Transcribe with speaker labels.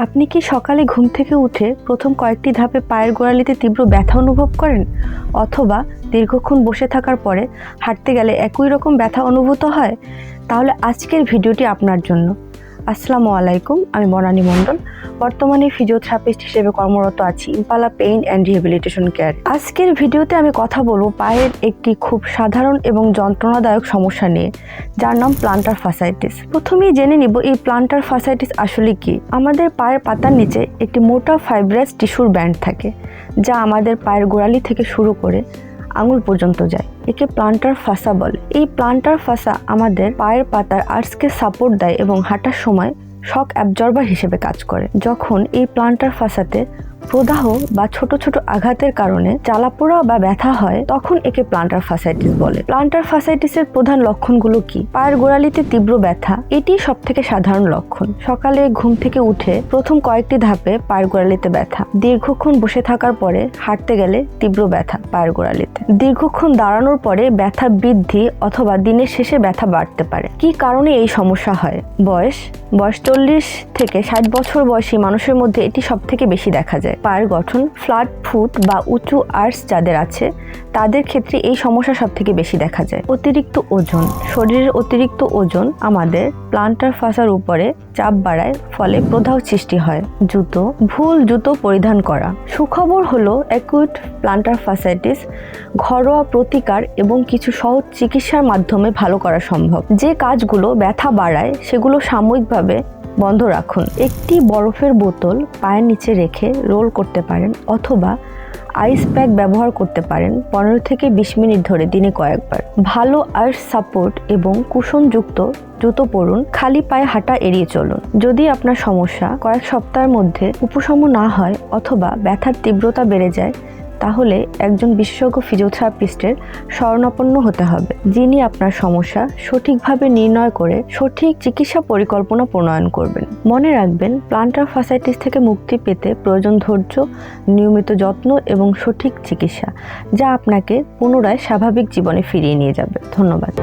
Speaker 1: আপনি কি সকালে ঘুম থেকে উঠে প্রথম কয়েকটি ধাপে পায়ের গোড়ালিতে তীব্র ব্যথা অনুভব করেন, অথবা দীর্ঘক্ষণ বসে থাকার পরে হাঁটতে গেলে একই রকম ব্যথা অনুভূত হয়? তাহলে আজকের ভিডিওটি আপনার জন্য। আসসালামু আলাইকুম, আমি বনানী মণ্ডল। বর্তমানে ফিজিওথেরাপিস্ট হিসেবে কর্মরত আছি impala pain and rehabilitation care. আজকের ভিডিওতে আমি কথা বলবো পায়ের একটি খুব সাধারণ এবং যন্ত্রণাদায়ক সমস্যা নিয়ে, যার নাম প্লান্টার ফাসাইটিস। প্রথমেই জেনে নিব এই প্লান্টার ফাসাইটিস আসলে কি। আমাদের পায়ের পাতার নিচে একটি মোটা ফাইব্রাস টিস্যুর ব্যান্ড থাকে, যা আমাদের পায়ের গোড়ালি থেকে শুরু করে আঙুল পর্যন্ত যায়। একে প্লান্টার ফাসা বলে। এই প্লান্টার ফাসা আমাদের পায়ের পাতার আর্চকে সাপোর্ট দেয় এবং হাঁটার সময় শক অ্যাবজর্বার হিসেবে কাজ করে। যখন এই প্লান্টার ফাসাতে প্রদাহ বা ছোট ছোট আঘাতের কারণে জ্বালাপোড়া বা ব্যথা হয়, তখন একে প্লান্টার ফাসাইটিস বলে। প্লান্টার ফাসাইটিসের প্রধান লক্ষণগুলো কি? পায়ের গোড়ালিতে তীব্র ব্যথা, এটি সবথেকে সাধারণ লক্ষণ। সকালে ঘুম থেকে উঠে প্রথম কয়েকটি ধাপে পায়ের গোড়ালিতে ব্যথা, দীর্ঘক্ষণ বসে থাকার পরে হাঁটতে গেলে তীব্র ব্যথা পায়ের গোড়ালিতে, দীর্ঘক্ষণ দাঁড়ানোর পরে ব্যথা বৃদ্ধি অথবা দিনের শেষে ব্যথা বাড়তে পারে। কি কারণে এই সমস্যা হয়? বয়স 40 থেকে 60 বছর বয়সী মানুষের মধ্যে এটি সবথেকে বেশি দেখা যায়। পায়ের গঠন ফ্ল্যাট ফুট বা উঁচু আর্চ যাদের আছে, তাদের ক্ষেত্রে এই সমস্যা সবথেকে বেশি দেখা যায়। অতিরিক্ত ওজন, শরীরের অতিরিক্ত ওজন আমাদের প্লান্টার ফাসার উপরে চাপ বাড়ায়, ফলে প্রদাহ সৃষ্টি হয়। ভুল জুতো পরিধান করা। সুখবর হলো অ্যাকুট প্লান্টার ফাসাইটিস ঘরোয়া প্রতিকার এবং কিছু সহজ চিকিৎসার মাধ্যমে ভালো করা সম্ভব। যে কাজগুলো ব্যথা বাড়ায় সেগুলো সাময়িকভাবে বন্ধ রাখুন। একটি বরফের বোতল পায়ের নিচে রেখে রোল করতে পারেন, অথবা আইস প্যাক ব্যবহার করতে পারেন 15 থেকে 20 মিনিট ধরে দিনে কয়েকবার। ভালো আর্চ সাপোর্ট এবং কুশনযুক্ত জুতো পরুন। খালি পায়ে হাঁটা এড়িয়ে চলুন। যদি আপনার সমস্যা কয়েক সপ্তাহের মধ্যে উপশম না হয় অথবা ব্যথার তীব্রতা বেড়ে যায়, তাহলে একজন বিশেষজ্ঞ ফিজিওথেরাপিস্টের শরণাপন্ন হতে হবে, যিনি আপনার সমস্যা সঠিকভাবে নির্ণয় করে সঠিক চিকিৎসা পরিকল্পনা প্রণয়ন করবেন। মনে রাখবেন, প্লান্টার ফাসাইটিস থেকে মুক্তি পেতে প্রয়োজন ধৈর্য, নিয়মিত যত্ন এবং সঠিক চিকিৎসা, যা আপনাকে পুনরায় স্বাভাবিক জীবনে ফিরিয়ে নিয়ে যাবে। ধন্যবাদ।